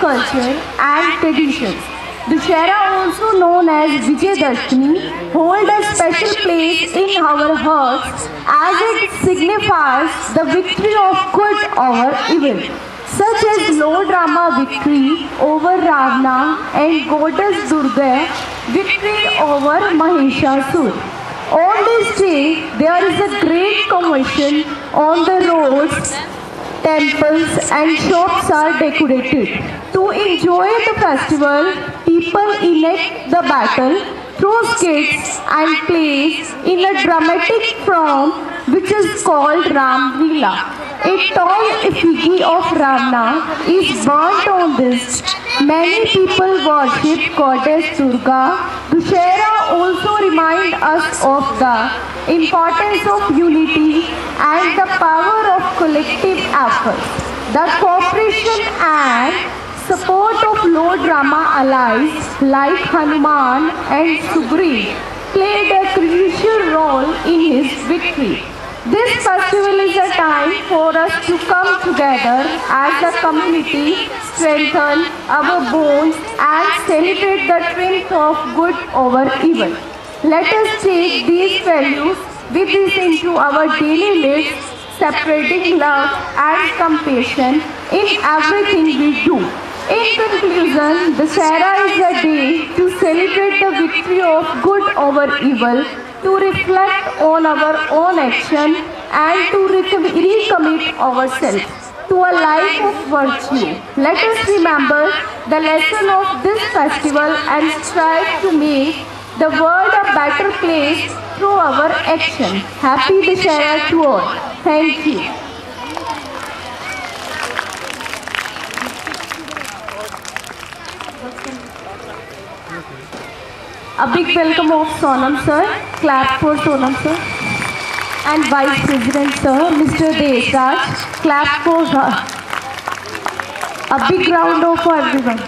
culture and traditions. Dussehra, also known as Vijayadashmi, holds a special place in our hearts as it signifies the victory of good over evil, such as Lord Rama victory over Ravana and Goddess Durga victory over Mahishasur. On this day, there is a great commotion on the roads, temples and shops are decorated. To enjoy the festival, people enact the battle through skits and plays in a dramatic form which is called Ram Leela. A tall effigy of Ravana is burnt on this. Many people worship Goddess Durga. Dussehra also reminds us of the importance of unity and the power of collective efforts. The cooperation and support of Lord Rama allies like Hanuman and Sugriv played a crucial role in his victory. This festival is a time for us to come together as a community, strengthen our bonds and celebrate the triumph of good over evil. Let us take these values with us into our daily lives, separating love and compassion in everything we do. In conclusion, Dussehra is a day to celebrate the victory of good over evil, to reflect on our own action and to recommit ourselves to a life of virtue. Let us remember the lesson of this festival and strive to make the world a better place through our action. Happy Dussehra to all. Thank you. A big welcome of Sonam sir. Clap for Sonam sir. And Vice President sir, Mr. Desraj. Clap for her. A big round of for everyone.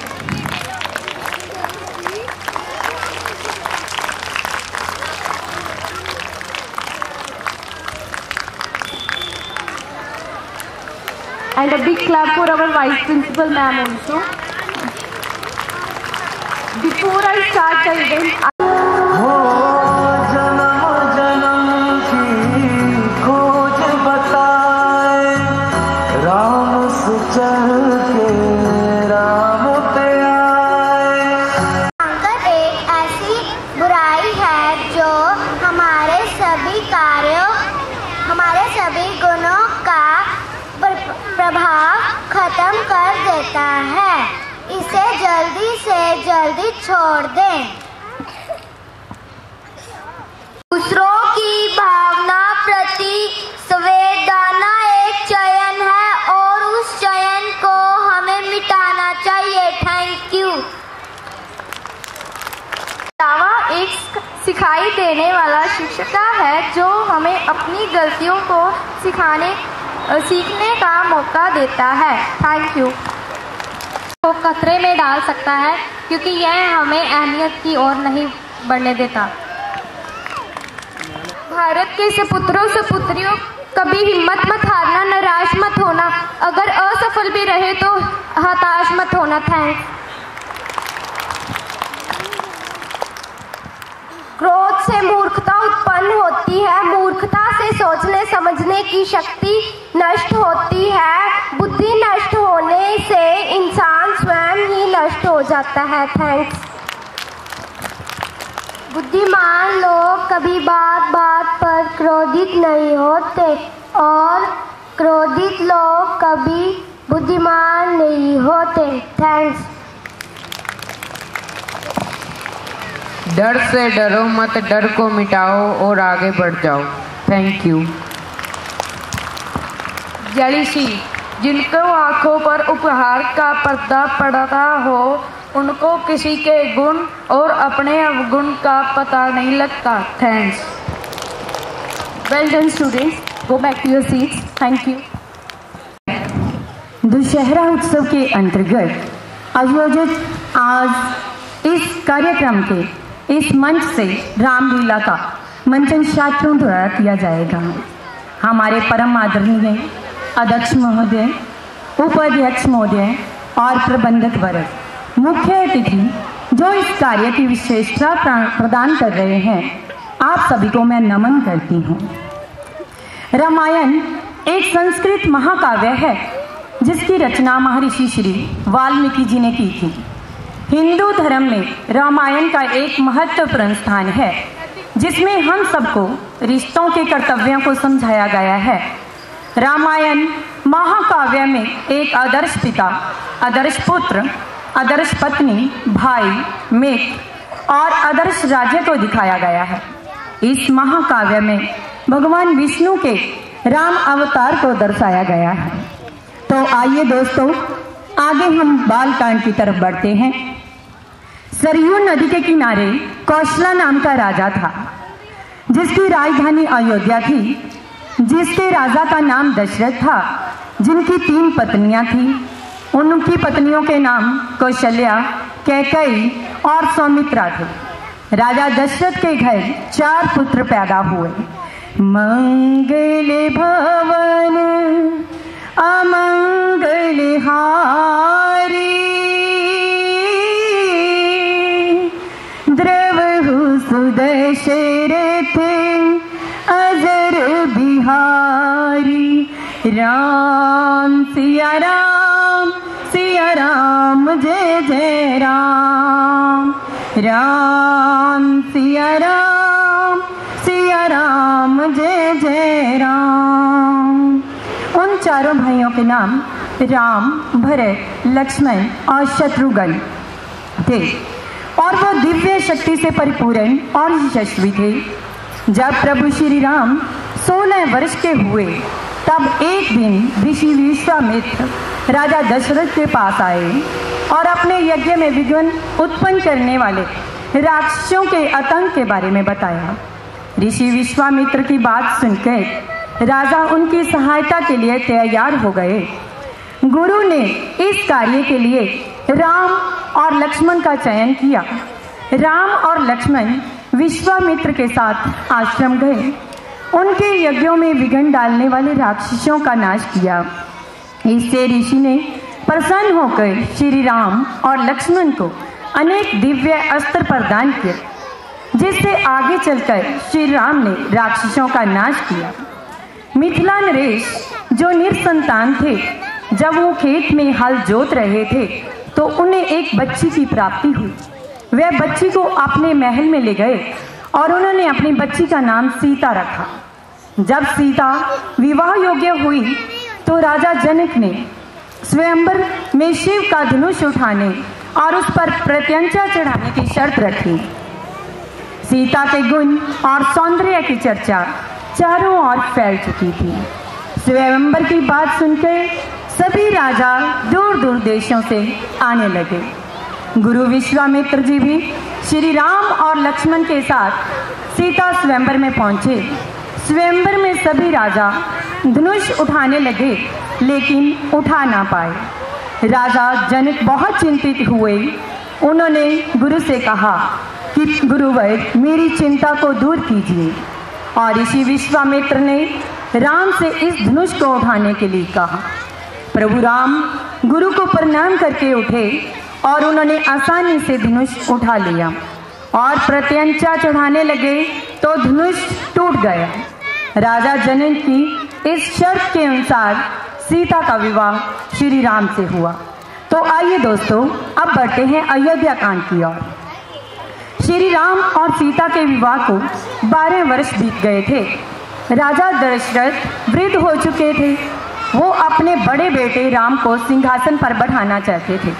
And a big clap for our Vice Principal ma'am also. Before I start the event, खत्म कर देता है, इसे जल्दी से जल्दी छोड़ दें। दूसरों की भावना प्रति संवेदना एक चयन है और उस चयन को हमें मिटाना चाहिए। Thank you. दावा एक सिखाई देने वाला शिक्षक है जो हमें अपनी गलतियों को सीखने का मौका देता है। Thank you. को खतरे में डाल सकता है क्योंकि यह हमें अहमियत की ओर नहीं बढ़ने देता। भारत के सपुत्रों सपुत्रियों, कभी हिम्मत मत हारना, निराश मत होना, अगर असफल भी रहे तो हताश मत होना। थैंक्स। क्रोध से मूर्खता उत्पन्न होती है, मूर्खता से सोचने समझने की शक्ति नष्ट होती है, बुद्धि नष्ट होने से इंसान स्वयं ही नष्ट हो जाता है। थैंक्स। बुद्धिमान लोग कभी बात बात पर क्रोधित नहीं होते और क्रोधित लोग कभी बुद्धिमान नहीं होते। थैंक्स। डर से डरो मत, डर को मिटाओ और आगे बढ़ जाओ। Thank you. जलिसी, जिनको आंखों पर उपहार का पर्दा पड़ता हो, उनको किसी के गुण और अपने अवगुण का पता नहीं लगता। Thanks. Well done students, go back to your seats. Thank you. Dussehra उत्सव के अंतर्गत आयोजित आज इस कार्यक्रम के इस मंच से रामलीला का मंचन छात्रों द्वारा किया जाएगा। हमारे परम आदरणीय अध्यक्ष महोदय, उपाध्यक्ष महोदय और प्रबंधक वर्ग, मुख्य अतिथि जो इस कार्य की विशेषता प्रदान कर रहे हैं, आप सभी को मैं नमन करती हूँ। रामायण एक संस्कृत महाकाव्य है जिसकी रचना महर्षि श्री वाल्मीकि जी ने की थी। हिंदू धर्म में रामायण का एक महत्वपूर्ण स्थान है जिसमें हम सबको रिश्तों के कर्तव्यों को समझाया गया है। रामायण महाकाव्य में एक आदर्श पिता, आदर्श पुत्र, आदर्श पत्नी, भाई, मित्र और आदर्श राज्य को दिखाया गया है। इस महाकाव्य में भगवान विष्णु के राम अवतार को दर्शाया गया है। तो आइए दोस्तों, आगे हम बालकांड की तरफ बढ़ते हैं। सरयू नदी के किनारे कौशला नाम का राजा था जिसकी राजधानी अयोध्या थी, जिसके राजा का नाम दशरथ था, जिनकी 3 पत्नियां थीं। उनकी पत्नियों के नाम कौशल्या, कैकेयी और सौमित्रा थे। राजा दशरथ के घर 4 पुत्र पैदा हुए। मंगल भवन अमंगल हारी, द्रवहु सुदशरथ अजर बिहारी। राम सिया राम, सिया राम जय जय राम। राम सिया राम, सिया राम जय जय राम। उन चारों भाइयों के नाम राम, भरत, लक्ष्मण और शत्रुघ्न थे और वो दिव्य शक्ति से परिपूर्ण और यशस्वी थे। जब प्रभु श्री राम 16 वर्ष के हुए तब एक दिन ऋषि विश्वामित्र राजा दशरथ के पास आए और अपने यज्ञ में विघ्न उत्पन्न करने वाले राक्षसों के आतंक के बारे में बताया। ऋषि विश्वामित्र की बात सुनकर राजा उनकी सहायता के लिए तैयार हो गए। गुरु ने इस कार्य के लिए राम और लक्ष्मण का चयन किया। राम और लक्ष्मण विश्वामित्र के साथ आश्रम गए, उनके यज्ञों में विघ्न डालने वाले राक्षसों का नाश किया। इससे ऋषि ने प्रसन्न होकर श्री राम और लक्ष्मण को अनेक दिव्य अस्त्र प्रदान किए, जिससे आगे चलकर श्री राम ने राक्षसों का नाश किया। मिथिला नरेश जो निसंतान थे, जब वो खेत में हल जोत रहे थे तो उन्हें एक बच्ची की प्राप्ति हुई। वह बच्ची को अपने महल में ले गए और उन्होंने अपनी बच्ची का नाम सीता रखा। जब सीता विवाह योग्य हुई तो राजा जनक ने स्वयंवर में शिव का धनुष उठाने और उस पर प्रत्यंचा चढ़ाने की शर्त रखी। सीता के गुण और सौंदर्य की चर्चा चारों ओर फैल चुकी थी। स्वयंवर की बात सुनकर सभी राजा दूर दूर देशों से आने लगे। गुरु विश्वामित्र जी भी श्री राम और लक्ष्मण के साथ सीता स्वयंवर में पहुंचे। स्वयंवर में सभी राजा धनुष उठाने लगे लेकिन उठा ना पाए। राजा जनक बहुत चिंतित हुए। उन्होंने गुरु से कहा कि गुरुवर, मेरी चिंता को दूर कीजिए। और ऋषि विश्वामित्र ने राम से इस धनुष को उठाने के लिए कहा। प्रभु राम गुरु को प्रणाम करके उठे और उन्होंने आसानी से धनुष उठा लिया और प्रत्यंचा चढ़ाने लगे तो धनुष टूट गया। राजा जनक की इस शर्त के अनुसार सीता का विवाह श्री राम से हुआ। तो आइए दोस्तों, अब बढ़ते हैं अयोध्या कांड की ओर। श्री राम और सीता के विवाह को 12 वर्ष बीत गए थे। राजा दशरथ वृद्ध हो चुके थे। वो अपने बड़े बेटे राम को सिंहासन पर बैठाना चाहते थे।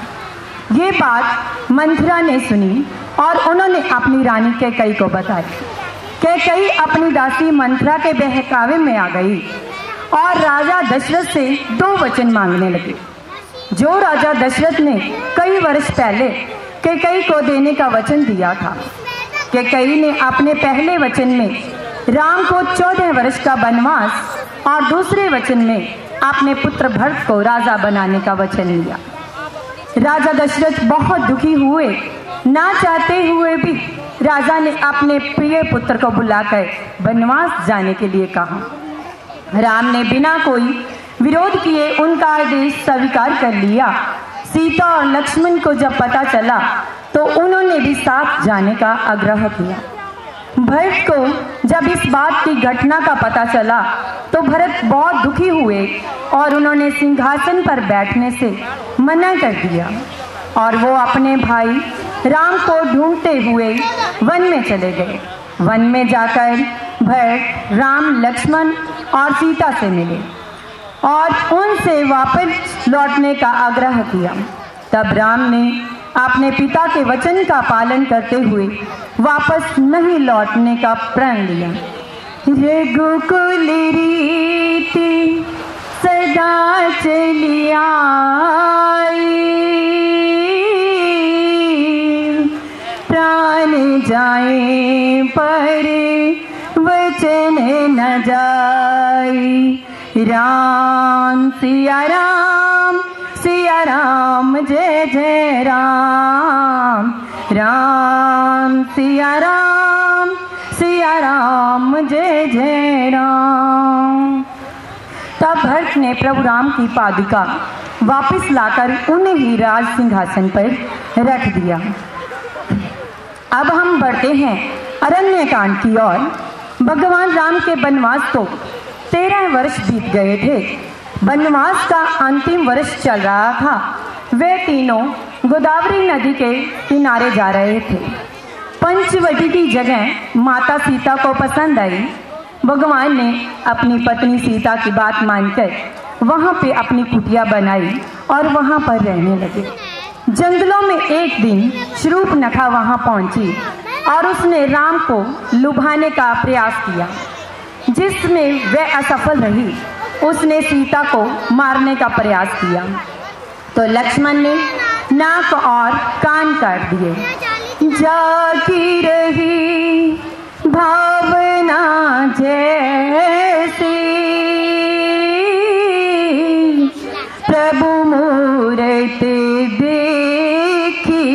ये बात मंथरा ने सुनी और उन्होंने अपनी रानी कैकेयी को बताई। कैकेयी अपनी दासी मंथरा के बहकावे में आ गई और राजा दशरथ से 2 वचन मांगने लगे, जो राजा दशरथ ने कई वर्ष पहले कैकेयी को देने का वचन दिया था। कैकेयी ने अपने पहले वचन में राम को 14 वर्ष का वनवास और दूसरे वचन में अपने पुत्र भरत को राजा बनाने का वचन लिया। राजा दशरथ बहुत दुखी हुए। ना चाहते हुए भी राजा ने अपने प्रिय पुत्र को बुलाकर वनवास जाने के लिए कहा। राम ने बिना कोई विरोध किए उनका आदेश स्वीकार कर लिया। सीता और लक्ष्मण को जब पता चला तो उन्होंने भी साथ जाने का आग्रह किया। भरत को जब इस बात की घटना का पता चला तो भरत बहुत दुखी हुए और उन्होंने सिंहासन पर बैठने से मना कर दिया और वो अपने भाई राम को ढूंढते हुए वन में चले गए। वन में जाकर भरत राम, लक्ष्मण और सीता से मिले और उनसे वापस लौटने का आग्रह किया। तब राम ने अपने पिता के वचन का पालन करते हुए वापस नहीं लौटने का प्रण लिया। रघुकुल रीति सदा चली आई, प्राण जाए पर वचन न जाई। राम सिया राम, सिया राम जय जय राम। राम सिया राम, सिया राम जय जय राम। तब भरत ने प्रभु राम की पादुका वापस लाकर उन्हें ही राज सिंहासन पर रख दिया। अब हम बढ़ते हैं अरण्य कांड की ओर। भगवान राम के वनवास को 13 वर्ष बीत गए थे। वनवास का अंतिम वर्ष चल रहा था। वे तीनों गोदावरी नदी के किनारे जा रहे थे। पंचवटी की जगह माता सीता को पसंद आई। भगवान ने अपनी पत्नी सीता की बात मानकर वहां पे अपनी कुटिया बनाई और वहां पर रहने लगे। जंगलों में एक दिन शूर्पणखा वहां पहुंची और उसने राम को लुभाने का प्रयास किया, जिसमें वह असफल रही। उसने सीता को मारने का प्रयास किया तो लक्ष्मण ने नाक और कान काट दिए। जागी रही भावना जैसी, प्रभु मूरत देखी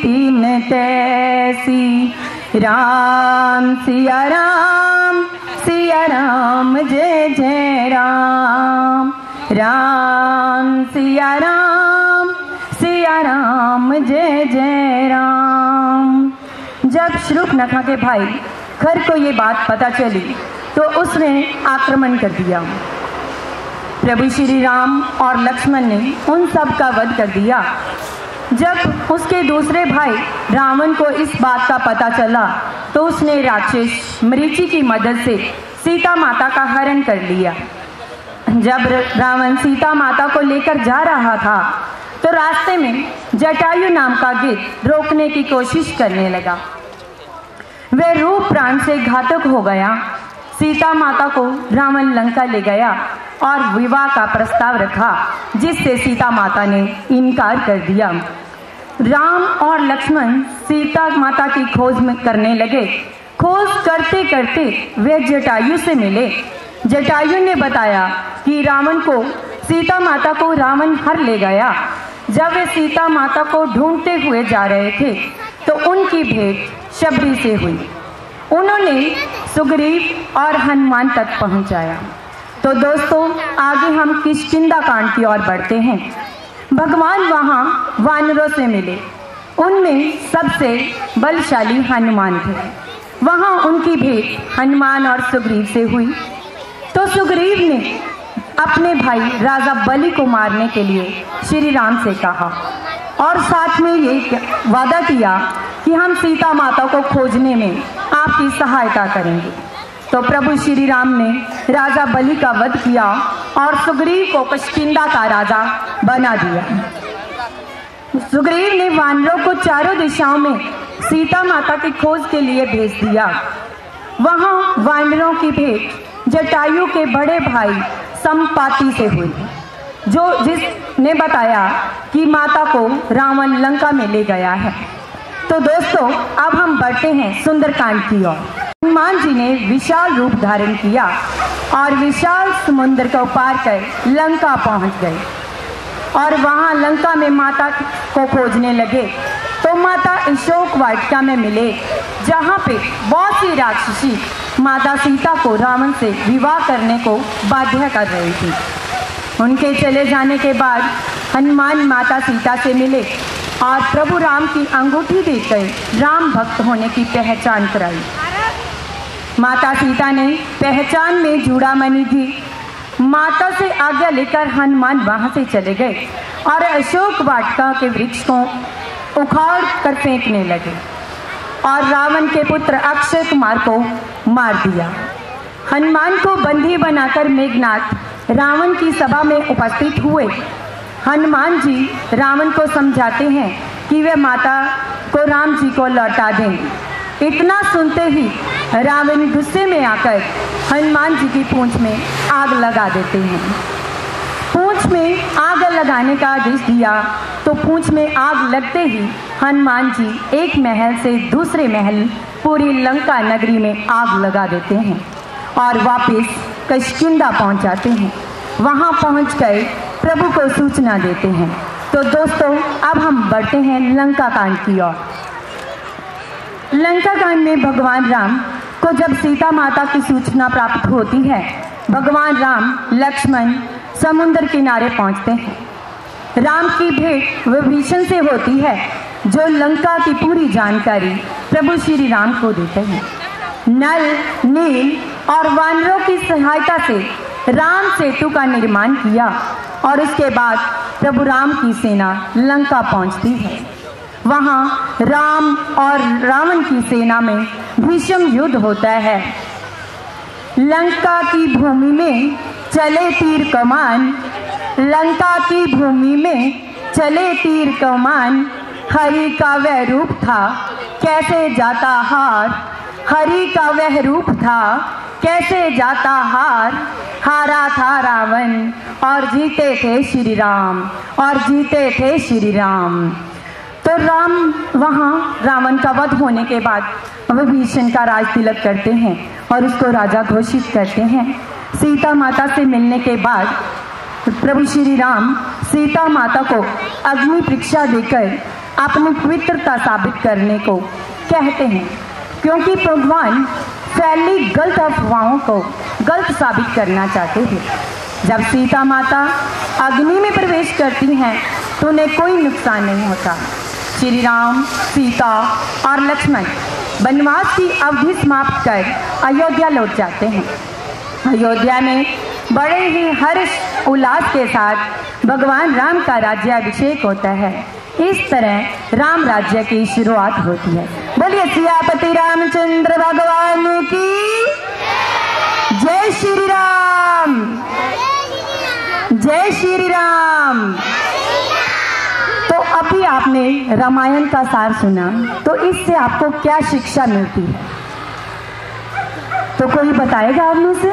तीन तैसी। राम सिया राम, सिया राम जय जय राम। राम सिया राम, सिया राम जय जय राम। जब शूर्पणखा के भाई खर को ये बात पता चली तो उसने आक्रमण कर दिया। प्रभु श्री राम और लक्ष्मण ने उन सब का वध कर दिया। जब उसके दूसरे भाई रावण को इस बात का पता चला तो उसने राक्षस मरीचि की मदद से सीता माता का हरण कर लिया। जब रावण सीता माता को लेकर जा रहा था तो रास्ते में जटायु नाम का गिद्ध रोकने की कोशिश करने लगा। वह रूप प्राण से घातक हो गया। सीता माता को रावण लंका ले गया और विवाह का प्रस्ताव रखा, जिससे सीता माता ने इनकार कर दिया। राम और लक्ष्मण सीता माता की खोज में करने लगे। खोज करते करते वे जटायु से मिले। जटायु ने बताया कि रावण को सीता माता को रावण हर ले गया। जब वे सीता माता को ढूंढते हुए जा रहे थे तो उनकी भेंट शबरी से हुई। उन्होंने सुग्रीव और हनुमान तक पहुंचाया। तो दोस्तों, आगे हम किष्किंधा कांड की ओर बढ़ते हैं। भगवान वहां वानरों से मिले। उनमें सबसे बलशाली हनुमान थे। वहां उनकी भेंट हनुमान और सुग्रीव से हुई। तो सुग्रीव ने अपने भाई राजा बलि को मारने के लिए श्री राम से कहा और साथ में ये वादा किया कि हम सीता माता को खोजने में आपकी सहायता करेंगे। तो प्रभु श्री राम ने राजा बलि का वध किया और सुग्रीव को किष्किंधा का राजा बना दिया। सुग्रीव ने वानरों को चारों दिशाओं में सीता माता की खोज के लिए भेज दिया। वहां वानरों की भेंट जटायु के बड़े भाई संपाति से हुई, जिसने बताया कि माता को रावण लंका में ले गया है। तो दोस्तों, अब हम बढ़ते हैं सुंदरकांड की ओर। हनुमान जी ने विशाल रूप धारण किया और विशाल समुद्र को पार कर लंका पहुंच गए और वहां लंका में माता को खोजने लगे। तो माता अशोक वाटिका में मिले, जहां पे बहुत सी राक्षसी माता सीता को रावण से विवाह करने को बाध्य कर रही थी। उनके चले जाने के बाद हनुमान माता सीता से मिले और प्रभु राम की अंगूठी देकर राम भक्त होने की पहचान कराई। माता सीता ने पहचान में चूड़ामणि दी। माता से आज्ञा लेकर हनुमान वहां से चले गए और अशोक वाटिका के वृक्ष को उखाड़ कर फेंकने लगे और रावण के पुत्र अक्षय कुमार को मार दिया। हनुमान को बंदी बनाकर मेघनाथ रावण की सभा में उपस्थित हुए। हनुमान जी रावण को समझाते हैं कि वे माता को राम जी को लौटा दें। इतना सुनते ही रावण गुस्से में आकर हनुमान जी की पूंछ में आग लगा देते हैं। पूंछ में आग लगाने का आदेश दिया तो पूंछ में आग लगते ही हनुमान जी एक महल से दूसरे महल पूरी लंका नगरी में आग लगा देते हैं और वापस किष्किंधा पहुंच जाते हैं। वहां पहुंचकर प्रभु को सूचना देते हैं। तो दोस्तों, अब हम बढ़ते हैं लंका कांड की ओर। लंका कांड में भगवान राम को जब सीता माता की सूचना प्राप्त होती है, भगवान राम लक्ष्मण समुद्र किनारे पहुंचते हैं। राम की भेंट विभीषण से होती है, जो लंका की पूरी जानकारी प्रभु श्री राम को देते हैं। नल, नील और वानरों की सहायता से राम सेतु का निर्माण किया और उसके बाद प्रभु राम की सेना लंका पहुंचती है। वहां राम और रावण की सेना में भीषण युद्ध होता है। लंका की भूमि में चले तीर कमान, लंका की भूमि में चले तीर कमान, हरि का वह रूप था कैसे जाता हार, हरि का वह रूप था कैसे जाता हार, हारा था रावण और जीते थे श्री राम, और जीते थे श्री राम। तो राम वहाँ रावण का वध होने के बाद विभीषण का राज तिलक करते हैं और उसको राजा घोषित करते हैं। सीता माता से मिलने के बाद प्रभु श्री राम सीता माता को अग्नि परीक्षा देकर अपनी पवित्रता साबित करने को कहते हैं, क्योंकि भगवान फैली गलत अफवाहों को गलत साबित करना चाहते थे। जब सीता माता अग्नि में प्रवेश करती हैं तो उन्हें कोई नुकसान नहीं होता। श्री राम, सीता और लक्ष्मण वनवास की अवधि समाप्त कर अयोध्या लौट जाते हैं। अयोध्या में बड़े ही हर्ष उल्लास के साथ भगवान राम का राज्याभिषेक होता है। इस तरह राम राज्य की शुरुआत होती है। बोलिए सियापति रामचंद्र भगवान की जय श्री राम, जय श्री राम। तो अभी आपने रामायण का सार सुना, तो इससे आपको क्या शिक्षा मिलती है? तो कोई बताएगा आप में से?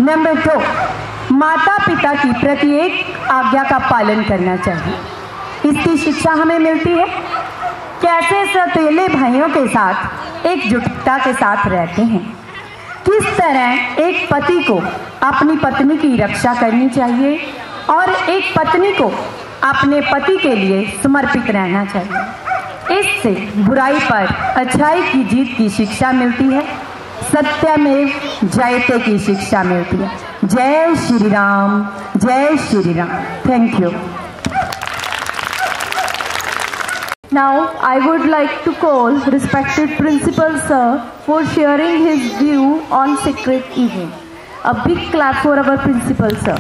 नंबर 2, माता पिता की प्रत्येक आज्ञा का पालन करना चाहिए। इसकी शिक्षा हमें मिलती है कैसे सौतेले भाइयों के साथ एकजुटता के साथ रहते हैं, किस तरह एक पति को अपनी पत्नी की रक्षा करनी चाहिए और एक पत्नी को अपने पति के लिए समर्पित रहना चाहिए। इससे बुराई पर अच्छाई की जीत की शिक्षा मिलती है, सत्यमेव जयते की शिक्षा मिलती है। जय श्री राम, जय Shri Ram. Thank you. Now I would like to call respected Principal Sir for sharing his view on secret evening. A big clap for our Principal Sir.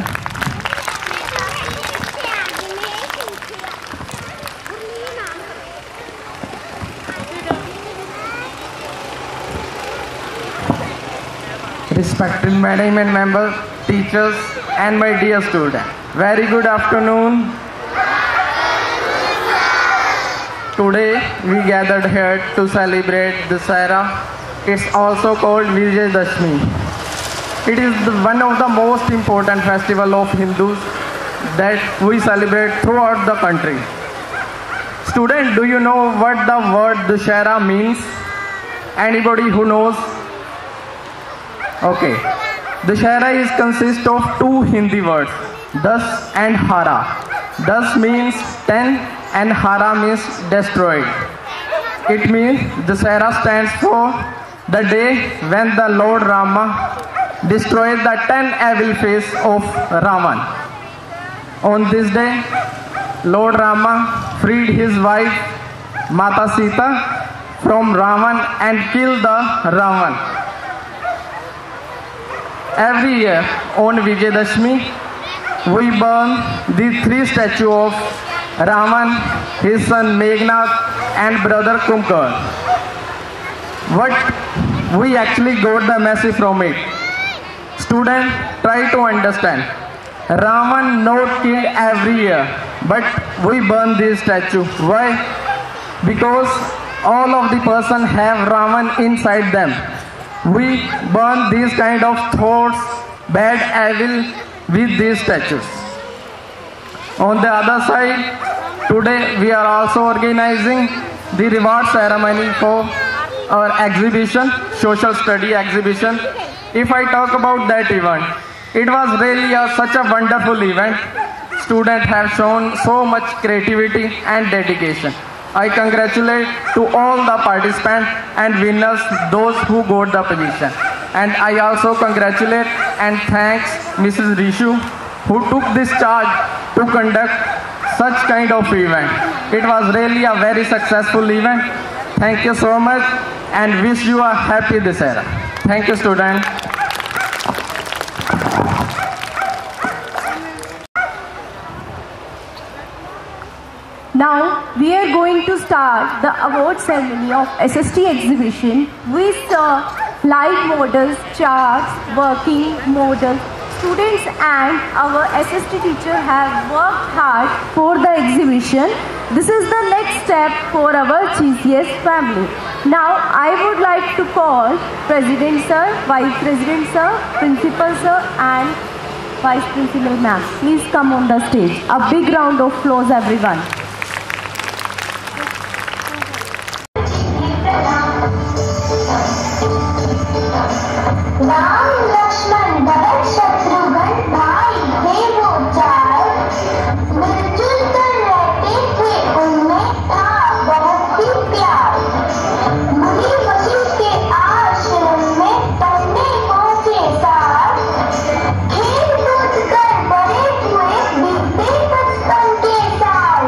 Respected management members, teachers and my dear students, very good afternoon. Today we gathered here to celebrate Dussehra. It's also called Vijayadashmi. It is one of the most important festival of Hindus that we celebrate throughout the country. Student, do you know what the word Dussehra means? Anybody who knows? Okay. Dussehra is consist of two Hindi words, Das and Hara. Das means 10 and Hara means destroyed. It means Dussehra stands for the day when the Lord Rama destroyed the 10 evil face of Ravan. On this day, Lord Rama freed his wife Mata Sita from Ravan and killed the Ravan. Every year on Vijayadashmi, we burn the 3 statues of Ravan, his son Meghnad and brother Kumbhakarna. What we actually got the message from it? Students, try to understand. Ravan not killed every year, but we burn this statue. Why? Because all of the person have Ravan inside them. We burn these kind of thoughts, bad, evil with these statues. On the other side, today we are also organizing the reward ceremony for our exhibition, social study exhibition. If I talk about that event, it was really such a wonderful event. Students have shown so much creativity and dedication. I congratulate to all the participants and winners, those who got the position. And I also congratulate and thanks Mrs. Rishu, who took this charge to conduct such kind of event. It was really a very successful event. Thank you so much and wish you a happy Dussehra. Thank you, students. Now we are going to start the award ceremony of SST exhibition. We saw live models, charts, working models. Students and our SST teacher have worked hard for the exhibition. This is the next step for our GCS family. Now I would like to call President Sir, Vice President Sir, Principal Sir and Vice Principal Ma'am. Please come on the stage. A big round of applause everyone. Ram Lakshman Bharat Shatrughan भाई थे वो 4, मिलजुल कर रहते थे उनमें था बहुत ही प्यार। मुनि वशिष्ठ के आश्रम में पढ़ने पहुंचे साथ, खेल कूद कर बड़े हुए बीते 55 के साल।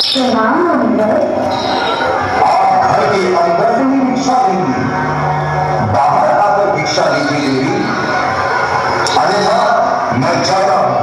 घर के अंदर से ही भिक्षा देंगी, बाहर आकर भिक्षा लीजिए देवी, अन्यथा मैं जा रहा हूं।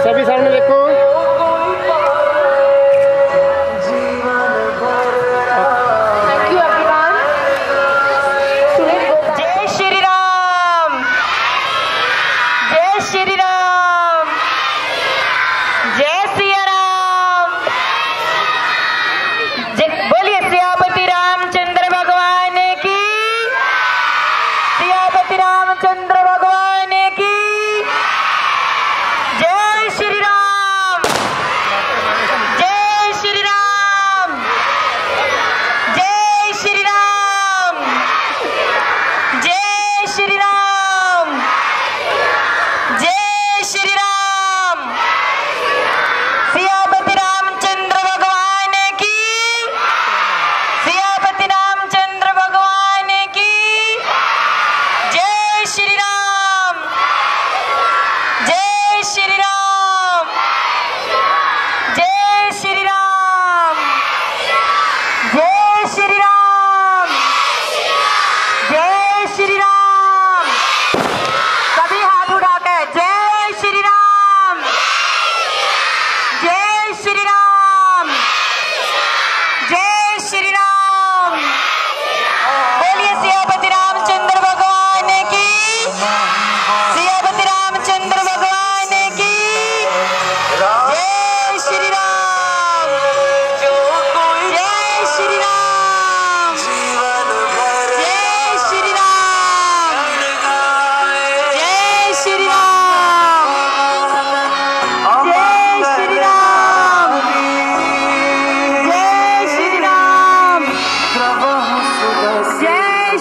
सभी सामने देखो। जय श्री राम, जय श्री राम, जय सिया राम। बोलिए सियापति रामचंद्र भगवान की, सियापति रामचंद्र भगवान की जय श्री राम, जय श्री राम, जय श्री राम, जय श्री राम, जय श्री राम। सियापति रामचंद्र भगवान की, सियापति रामचंद्र भगवान की जय श्री राम।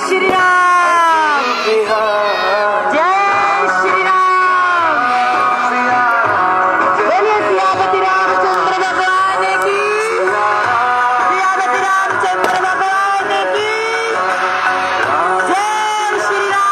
श्री राम, जय श्री राम। बोलिए सियापति रामचंद्र भगवान की, सियापति रामचंद्र भगवान की, जय Shri Ram.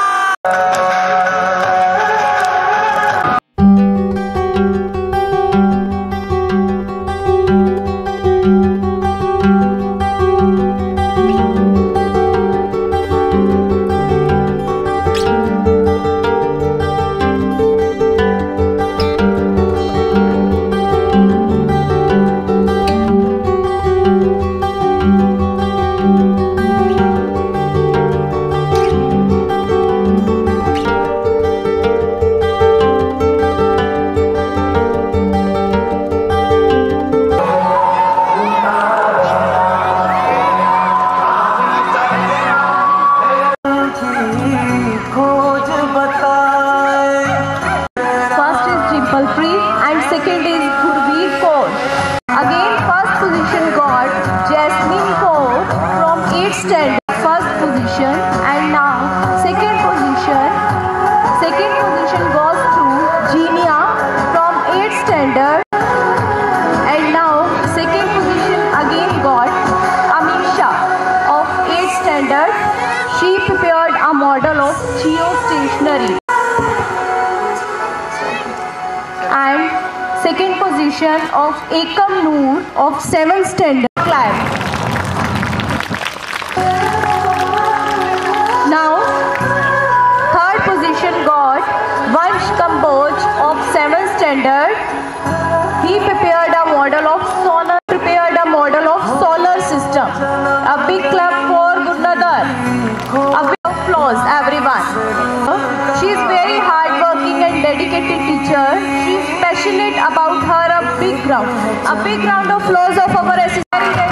She prepared a model of geostationary. And second position of Ekam Noor of 7th standard class. Now, third position got Vansh Kamboj of 7th standard. He prepared a model of solar system. A big clap for Gurnadhar. A big applause, everyone. She is very hardworking and dedicated teacher. She is passionate about her a big round of applause of our assistant.